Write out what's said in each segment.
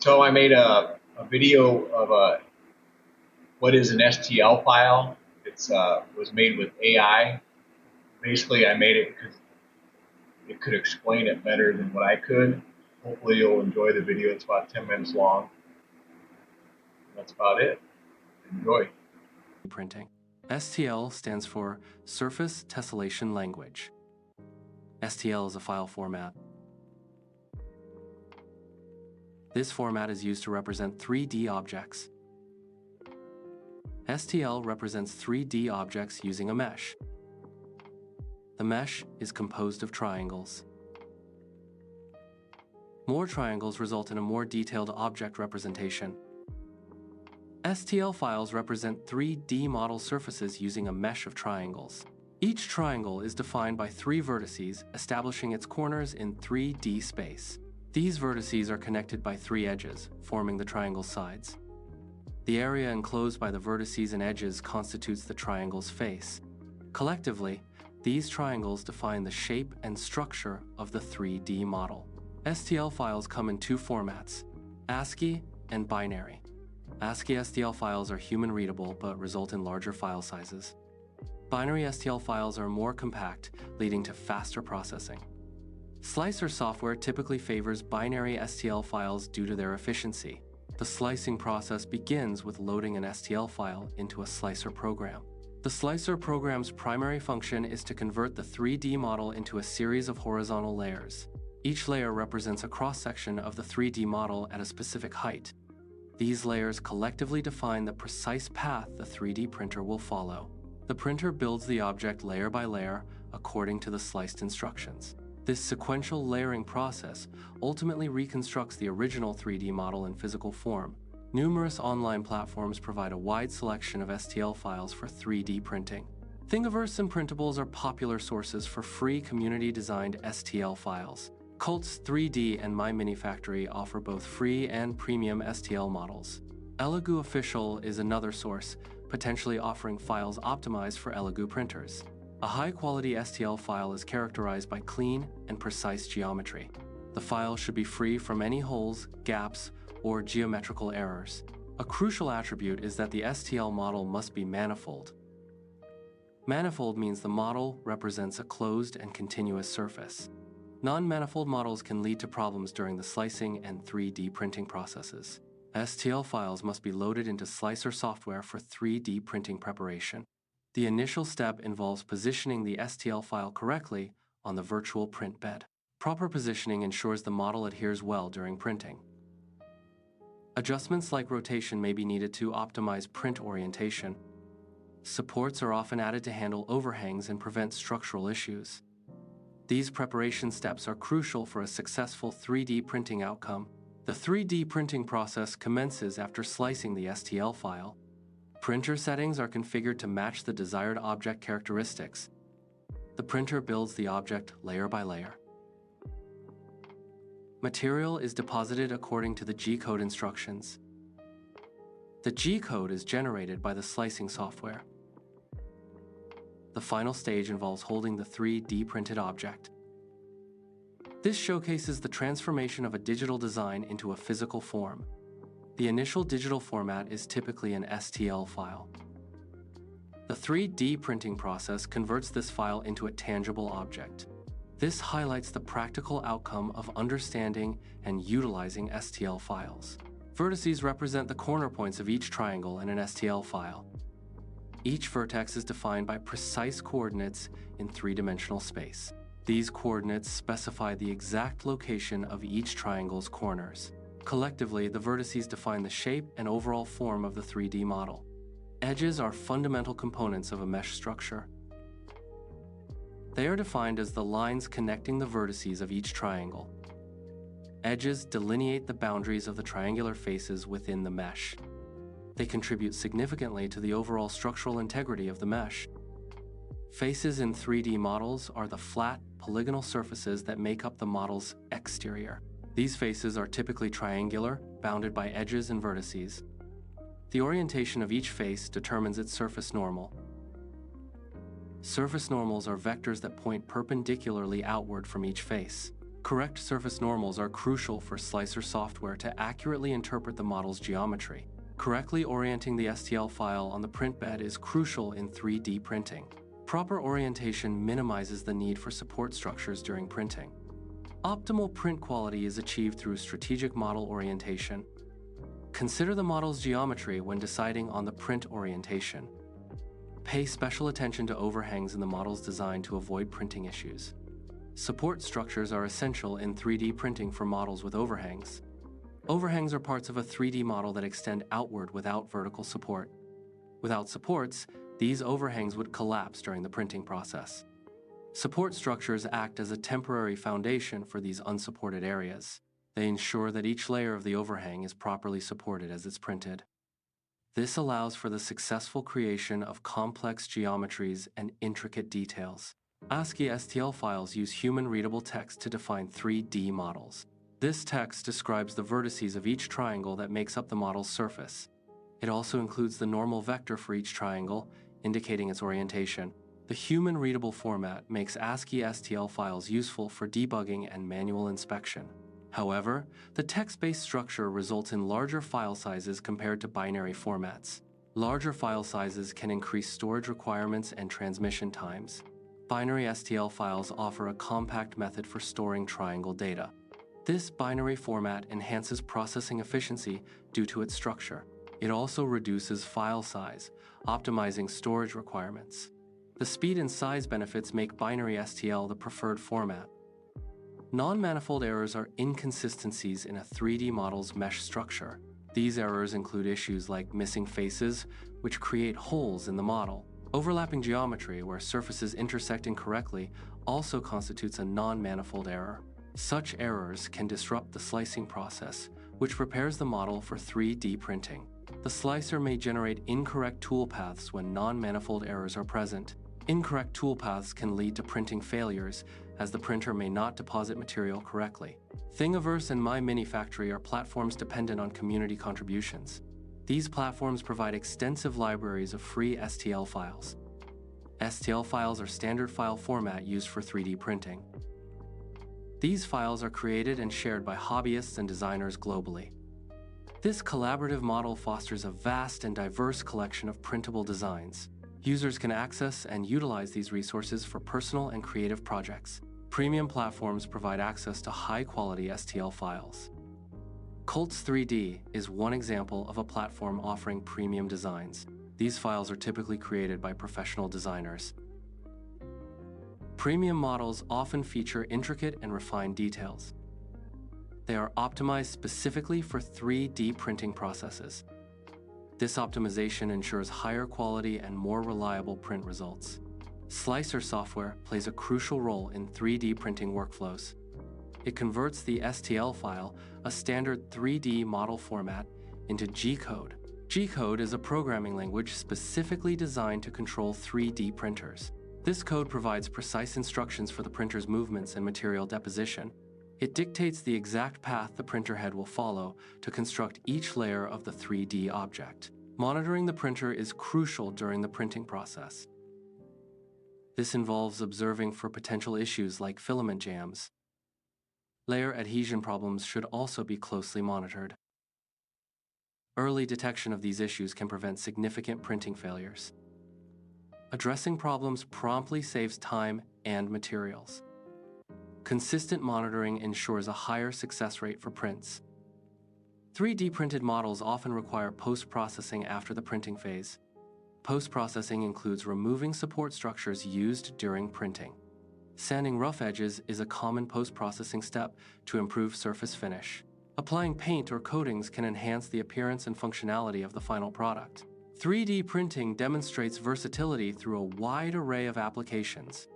So I made a video of what is an STL file. It's was made with AI. Basically, I made it because it could explain it better than what I could. Hopefully, you'll enjoy the video. It's about 10 minutes long. That's about it. Enjoy. Printing. STL stands for Surface Tessellation Language. STL is a file format. This format is used to represent 3D objects. STL represents 3D objects using a mesh. The mesh is composed of triangles. More triangles result in a more detailed object representation. STL files represent 3D model surfaces using a mesh of triangles. Each triangle is defined by 3 vertices, establishing its corners in 3D space. These vertices are connected by 3 edges, forming the triangle's sides. The area enclosed by the vertices and edges constitutes the triangle's face. Collectively, these triangles define the shape and structure of the 3D model. STL files come in 2 formats, ASCII and binary. ASCII STL files are human readable but result in larger file sizes. Binary STL files are more compact, leading to faster processing. Slicer software typically favors binary STL files due to their efficiency. The slicing process begins with loading an STL file into a slicer program. The slicer program's primary function is to convert the 3D model into a series of horizontal layers. Each layer represents a cross-section of the 3D model at a specific height. These layers collectively define the precise path the 3D printer will follow. The printer builds the object layer by layer according to the sliced instructions. This sequential layering process ultimately reconstructs the original 3D model in physical form. Numerous online platforms provide a wide selection of STL files for 3D printing. Thingiverse and Printables are popular sources for free community-designed STL files. Cults 3D and My Mini Factory offer both free and premium STL models. Elegoo Official is another source, potentially offering files optimized for Elegoo printers. A high-quality STL file is characterized by clean and precise geometry. The file should be free from any holes, gaps, or geometrical errors. A crucial attribute is that the STL model must be manifold. Manifold means the model represents a closed and continuous surface. Non-manifold models can lead to problems during the slicing and 3D printing processes. STL files must be loaded into slicer software for 3D printing preparation. The initial step involves positioning the STL file correctly on the virtual print bed. Proper positioning ensures the model adheres well during printing. Adjustments like rotation may be needed to optimize print orientation. Supports are often added to handle overhangs and prevent structural issues. These preparation steps are crucial for a successful 3D printing outcome. The 3D printing process commences after slicing the STL file. Printer settings are configured to match the desired object characteristics. The printer builds the object layer by layer. Material is deposited according to the G-code instructions. The G-code is generated by the slicing software. The final stage involves holding the 3D printed object. This showcases the transformation of a digital design into a physical form. The initial digital format is typically an STL file. The 3D printing process converts this file into a tangible object. This highlights the practical outcome of understanding and utilizing STL files. Vertices represent the corner points of each triangle in an STL file. Each vertex is defined by precise coordinates in 3-dimensional space. These coordinates specify the exact location of each triangle's corners. Collectively, the vertices define the shape and overall form of the 3D model. Edges are fundamental components of a mesh structure. They are defined as the lines connecting the vertices of each triangle. Edges delineate the boundaries of the triangular faces within the mesh. They contribute significantly to the overall structural integrity of the mesh. Faces in 3D models are the flat, polygonal surfaces that make up the model's exterior. These faces are typically triangular, bounded by edges and vertices. The orientation of each face determines its surface normal. Surface normals are vectors that point perpendicularly outward from each face. Correct surface normals are crucial for slicer software to accurately interpret the model's geometry. Correctly orienting the STL file on the print bed is crucial in 3D printing. Proper orientation minimizes the need for support structures during printing. Optimal print quality is achieved through strategic model orientation. Consider the model's geometry when deciding on the print orientation. Pay special attention to overhangs in the model's design to avoid printing issues. Support structures are essential in 3D printing for models with overhangs. Overhangs are parts of a 3D model that extend outward without vertical support. Without supports, these overhangs would collapse during the printing process. Support structures act as a temporary foundation for these unsupported areas. They ensure that each layer of the overhang is properly supported as it's printed. This allows for the successful creation of complex geometries and intricate details. ASCII STL files use human-readable text to define 3D models. This text describes the vertices of each triangle that makes up the model's surface. It also includes the normal vector for each triangle, indicating its orientation. The human-readable format makes ASCII STL files useful for debugging and manual inspection. However, the text-based structure results in larger file sizes compared to binary formats. Larger file sizes can increase storage requirements and transmission times. Binary STL files offer a compact method for storing triangle data. This binary format enhances processing efficiency due to its structure. It also reduces file size, optimizing storage requirements. The speed and size benefits make binary STL the preferred format. Non-manifold errors are inconsistencies in a 3D model's mesh structure. These errors include issues like missing faces, which create holes in the model. Overlapping geometry, where surfaces intersect incorrectly, also constitutes a non-manifold error. Such errors can disrupt the slicing process, which prepares the model for 3D printing. The slicer may generate incorrect toolpaths when non-manifold errors are present. Incorrect toolpaths can lead to printing failures, as the printer may not deposit material correctly. Thingiverse and My Mini Factory are platforms dependent on community contributions. These platforms provide extensive libraries of free STL files. STL files are standard file format used for 3D printing. These files are created and shared by hobbyists and designers globally. This collaborative model fosters a vast and diverse collection of printable designs. Users can access and utilize these resources for personal and creative projects. Premium platforms provide access to high-quality STL files. Cults 3D is one example of a platform offering premium designs. These files are typically created by professional designers. Premium models often feature intricate and refined details. They are optimized specifically for 3D printing processes. This optimization ensures higher quality and more reliable print results. Slicer software plays a crucial role in 3D printing workflows. It converts the STL file, a standard 3D model format, into G-code. G-code is a programming language specifically designed to control 3D printers. This code provides precise instructions for the printer's movements and material deposition. It dictates the exact path the printer head will follow to construct each layer of the 3D object. Monitoring the printer is crucial during the printing process. This involves observing for potential issues like filament jams. Layer adhesion problems should also be closely monitored. Early detection of these issues can prevent significant printing failures. Addressing problems promptly saves time and materials. Consistent monitoring ensures a higher success rate for prints. 3D printed models often require post-processing after the printing phase. Post-processing includes removing support structures used during printing. Sanding rough edges is a common post-processing step to improve surface finish. Applying paint or coatings can enhance the appearance and functionality of the final product. 3D printing demonstrates versatility through a wide array of applications.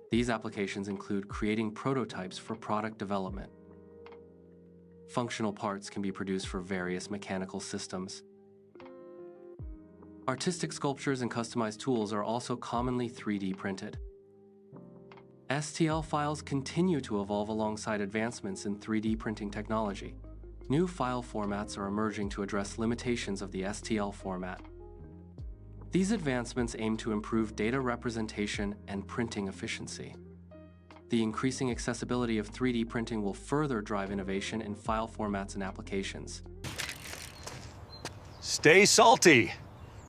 These applications include creating prototypes for product development. Functional parts can be produced for various mechanical systems. Artistic sculptures and customized tools are also commonly 3D printed. STL files continue to evolve alongside advancements in 3D printing technology. New file formats are emerging to address limitations of the STL format. These advancements aim to improve data representation and printing efficiency. The increasing accessibility of 3D printing will further drive innovation in file formats and applications. Stay salty.